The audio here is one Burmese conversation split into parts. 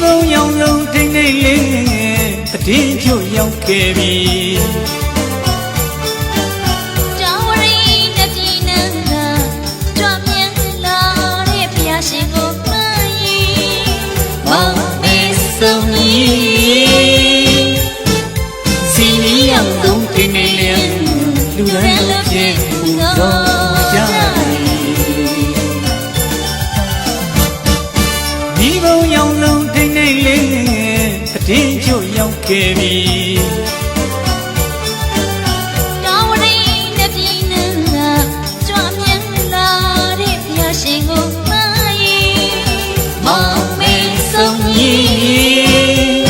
ဘုံရောင်လုံးထိန်ထိန်လေးတည်င်းကျွရောက်ခဲ့ပြီတောင်းဝရင်းနဲ့ပြည်နှံကကြွမြန်လာတဲ့ဘုရားရှင်ကိုမှန်ရင်မောင်မေဆုံးကြီးစီမီရောင်လုံးထိန်ထိန်လေးလူတိုင်းလုံးဖြင့်ပူဇော်ကြဒီဘုံရောင်လုံးထိန်ထိန်လေးတည်င်းကျွရောက်ခဲ့ပြီတောင်းဝရင်းနဲ့ပြည်နှံကကြွမြန်လာတဲ့ဘုရားရှင်ကိုမှန်ရင်မောင်မေဆုံးကြီး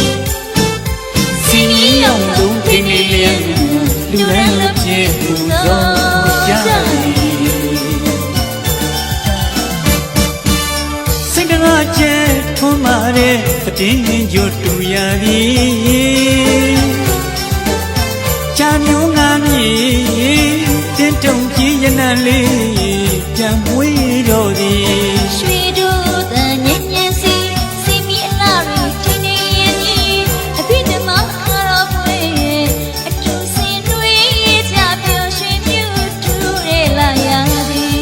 စီမီရောင်လုံးထိန်ထိန်လေးလူတိုင်းလုံးဖြင့်ပူဇော်ကြစိတ်တကားကျဲထွန်းမာတဲ့တည်င်းကျွတူရပြီချာမျိုးငါမြေတင်းတုံကြီးရနံလေးပြန်မွေးတော့သည်ရွှေတို့တန်ညံ့ညံ့စီစီမီအလားရီထိနေရင်ကြီးအဖိဓမ္မအားတော်ဖွယ်အထူးစင်တွေကြပြောရွှေမြူထူရဲလာရသည်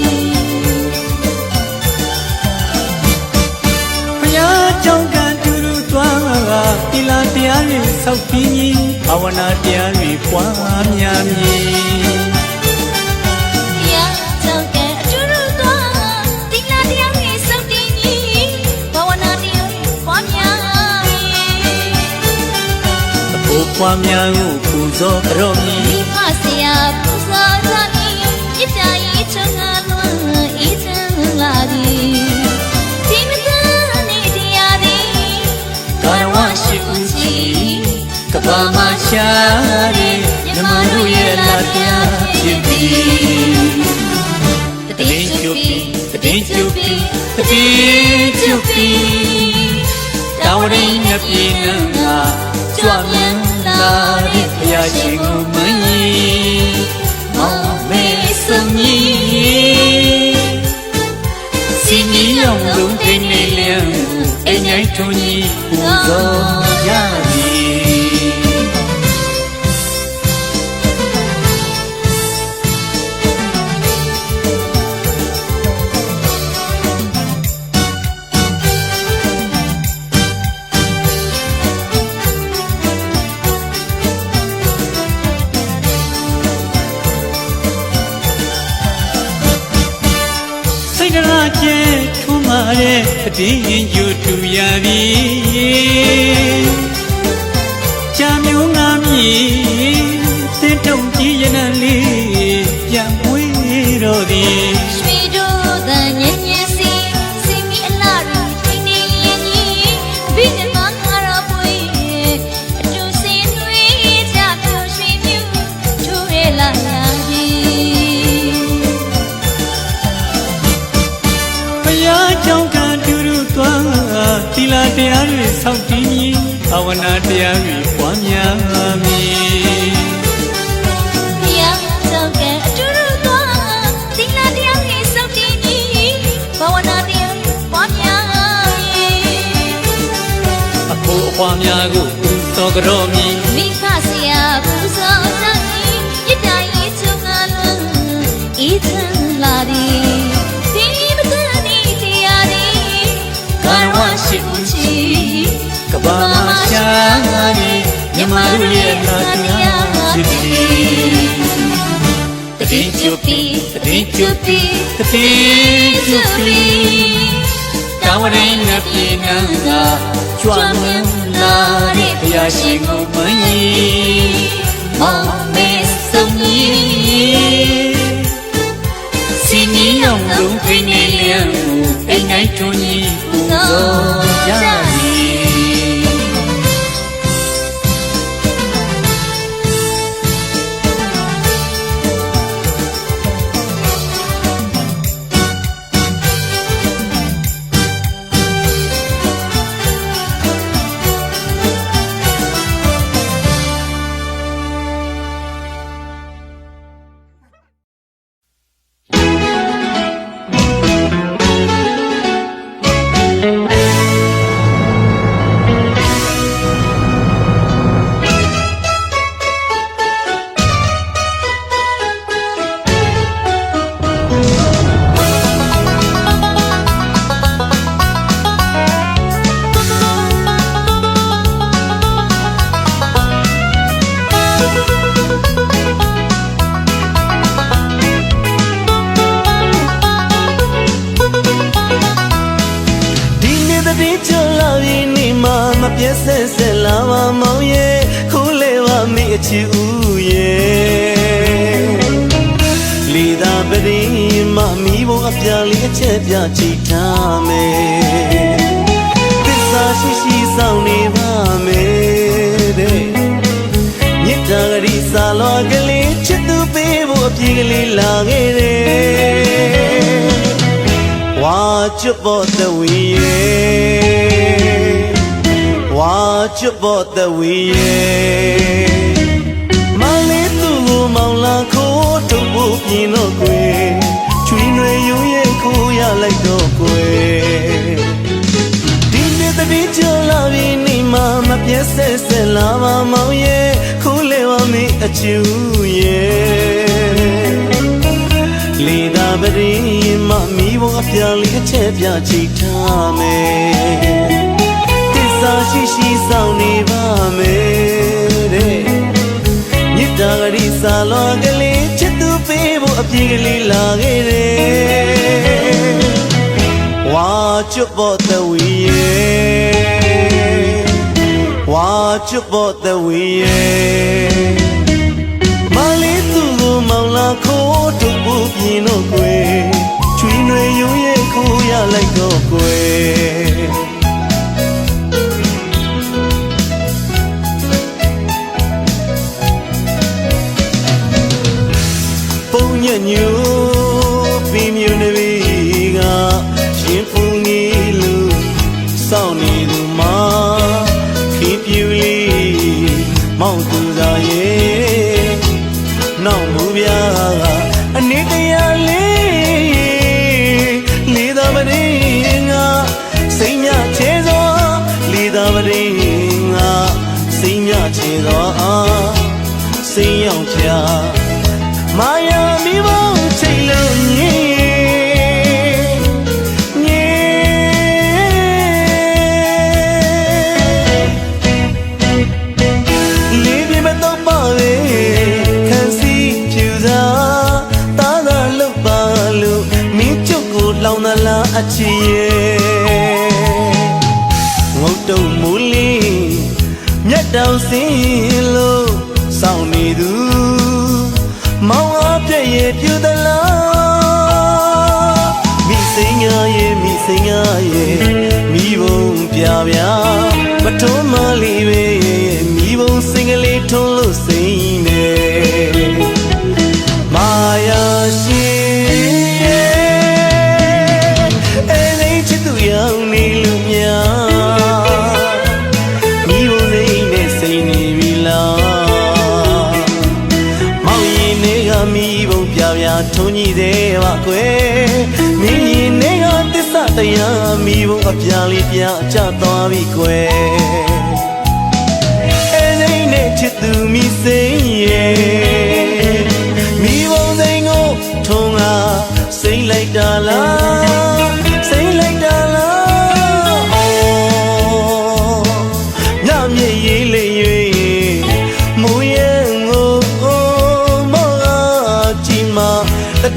ဘုရားကြောင့်ကတူတူသွားတိလာတရားတွေဆောက်ပြီးဘာဝနာတရားတွေပွားများမည်တရားကြောင့်ကအတူတူသွားတိလာတရားတွေဆောက်ပြီးဘာဝနာတရားတွေပွားများမည်အဖို့ပွားများကိုပူဇော်ကြောမည်မိဖဆရာပူဇော်ကြမည်ပြပြရေးချငါလွန်အေးချမ်းလာသည်ဒီမတန်နေတရားသည်ကာရဝရှိဦးကြီးကဘာမရှာတဲ့မြမတို့ရဲ့လာတရားဖြစ်ပြီးတည်င်းကျွပြီတည်င်းကျွပြီတည်င်းကျွပြီတောင်းရင်းနဲ့ပြည်နှံကကြွမြန်လာတဲ့ဘုရားရှင်ကိုမန်ရင်မောင်မေဆုံးကြီးစီမီရောင်လုံးထိန်နေလျံအိမ်ငိုင်းထွန်းကြီးပူဇော်ရသည်စိတ်တကားကျဲထွန်းမာတဲ့တည်င်းကျွတူရပြီချာမျိုးငါမြေတင်းတုံကြီးရနံလေးပြန်မွေးတော့သည်ရွှေတို့တန်ညံ့ညံ့စီစီမီအလားရီထိနေရင်ကြီးဘိဓမ္မာအားတော်ဖွယ်အတူစင်တွေကြပြောရွှေမြူထူရဲလာရသည်ဘုရားကြောင့်ကတူတူသွားသီလတရားတွေဆောက်တည်ဘာဝနာတရားတွေပွားများမည်ဘုရားကြောင့်ကအတူတူသွားသီလတရားတွေဆောက်တည်ဘာဝနာတရားတွေပွားများမည်အဖို့အပွားများကိုပူဇော်ကြောမည်မိဖဆရာပူဇော်ကြမည်မြတ်တာရေးချုံငါလွန်အေးချမ်းလာသည်ဒီမတန်နေတရားသည်ကာရဝရှိဦးကြီးကဘာမရှာတဲ့မြမတို့ရဲ့လာတရားဖြစ်ပြီးတည်င်းကျွပြီတည်င်းကျွပြီတည်င်းကျွပြီတောင်းရင်းနဲ့ပြည်နှံကကြွမြန်လာတဲ့ဘုရားရှင်ကိုမန်ရင်မောင်မေဆုံးကြီးစီမီရောင်လုံးထိန်နေလျံအိမ်ငိုင်းထွန်းကြီးပူဇော်ရသည် ပြည့်စက်စက်လာမမောင်ရဲ့ခိုးလေပါမိအချီဦးရဲ့လီသာပရိမမိဘအပြာလေးအချက်ပြချီထားမယ်သစ္စာရှိရှိဆောင်နေပါမယ်တဲ့မြစ်တာဂရီစာလောကလေးချစ်သူပေးဖို့အပြေကလေးလာခဲ့တယ်ဝါချစ်ဖို့တဝီရဲ့ဝါချစ်ဖို့တဝီရဲ့မလေးသူ့ကိုမောင်လာခိုးထုတ်ဖို့ပြင်းတော့ကွယ်ချွေးနွယ်ရုံရဲ့ခိုးရလိုက်တော့ကွယ်ဒီနေ့တည်းကြော်လာပြီနေမှာမပြည့်စက်စက်လာပါမောင်ရဲ့ခိုးလေပါမင်းအချူရဲ့လီသာပရိမမိဘအပြာလေးအချက်ပြချီထားမယ်သစ္စာရှိရှိဆောင်နေပါမယ်တဲ့မြစ်တာဂရီစာလောကလေးချစ်သူပေးဖို့အပြေကလေးလာခဲ့တယ်ဝါချစ်ဖို့တဝီရဲ့ဝါချစ်ဖို့တဝီရဲ့မလေးသူ့ကိုမောင်လာခိုးထုတ်ဖို့ပြင်းတော့ကွယ်ချွေးနွယ်ရုံရဲ့ခိုးရလိုက်တော့ကွယ်ပုံညညူပြင်းမြူနေပြီကရှင်ဖူးငီလူစောင့်နေသူမှာခေပြူလေးမောင်သူသာရဲ့နောက်မူပြားအနေတရားလေးလေးသာပရိငါစိတ်မြချေသောလေးသာပရိငါစိတ်မြချေသောစိတ်ရောက်ချာမာယာမိဘချိတ်လုံးညင်လေးပြမတော့ပါလေခံစီဖြူသာတာသာလုတ်ပါလို့မင်းကျုပ်ကိုလောင်သလားအချီရဲ့ငုတ်တုံမူလေးမြတ်တောင်စင်းလို့စောင့်နေသူမောင်အပြည့်ရဲ့ပြူသလားမိစိန်ငါရဲ့မိစိန်ငါရဲ့မိဘုံပြပြပထုံးမလေးပဲမိဘုံစင်ကလေးထုံးလို့စိန်နေမာယာရှိအဲ့ဒီချစ်သူရောက်နေလို့များမိဘုံစိန်နဲ့စိန်နေပြီလားမိဘုံပြပြထုံးကြီးသေးပါကွယ်မင်းရင်နေကသစ္စာတရားမိဘုံအပြာလေးပြချသွားပြီကွယ်အဲ့ဒီနဲ့ချစ်သူမိစိန်ရဲ့မိဘုံစိန်ကိုထုံးကစိန်လိုက်တာလားစိန်လိုက်တာလားညမြေရေးလေး၍မူရဲ့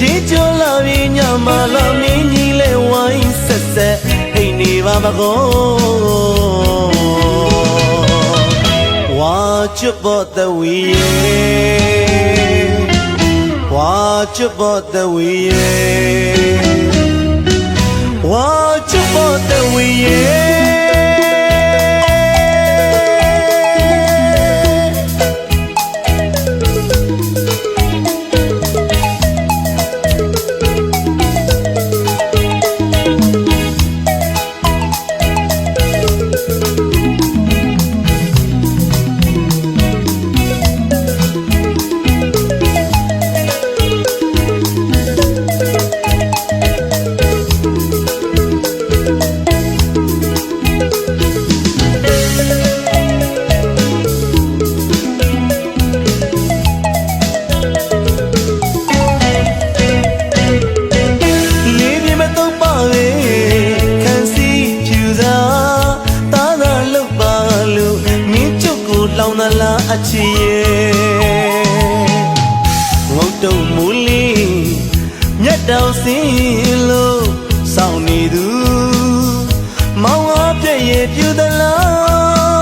ဒီကြော်လာပြီညမလာမင်းကြီးလဲဝိုင်းဆက်ဆက်အိမ်နေပါမကောဝါချစ်ဖို့တဝီရဲ့ဝါချစ်ဖို့တဝီရဲ့ဝါချစ်ဖို့တဝီရဲ့အချီရဲ့ငုတ်တုံမူလေးမြတ်တောင်စင်းလို့စောင့်နေသူမောင်အပြည့်ရဲ့ပြူသလား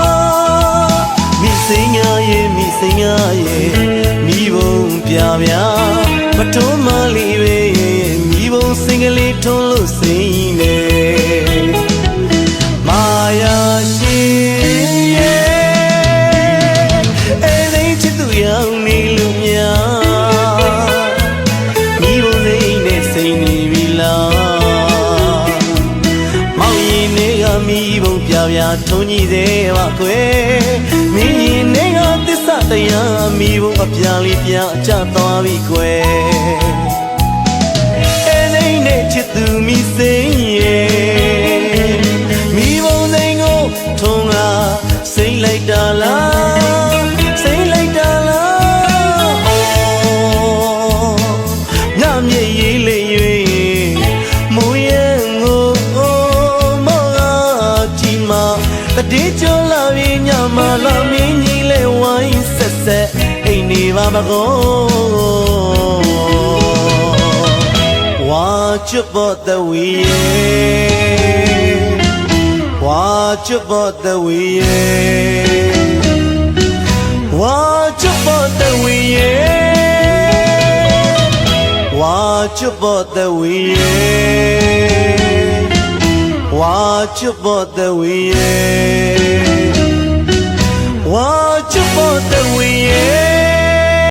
ရဲ့မိဘုံပြပြမထုံးမလေးပဲမိဘုံစင်ကလေးထုံးလို့စိမ့်နေမာယာရှိရဲ့အဲ့ဒီချစ်သူရောက်နေလို့များမိဘုံစိမ့်နဲ့စိမ့်နေပြီလားမောင်ရင်တွေကမိဘုံပြပြထုံးကြီးသေးပါကွယ်မင်းရင်တွေကသစ္စာတရားမိဘုံအပြာလေးပြကြသွားပြီကွယ်အဲ့ဒီနဲ့ချစ်သူမိစိမ့်ရဲ့မိဘုံစိမ့်ကိုထုံးလာစိမ့်လိုက်တာလားစိမ့်လိုက်တာလားညမြေရေးလေး၍မိုးရဲကိုမောကြည့်မှာတတိကျော်လာပြီညမှာလာမင်းကြီးလဲဝိုင်းဆက်ဆက်အိမ်နေပါမကောဝါချစ်ဖို့တဝီဝါချစ်ဖို့တဝီဝါချစ်ဖို့တဝီဝါချစ်ဖို့တဝီဝါချစ်ဖို့တဝီဝါချစ်ဖို့တဝီ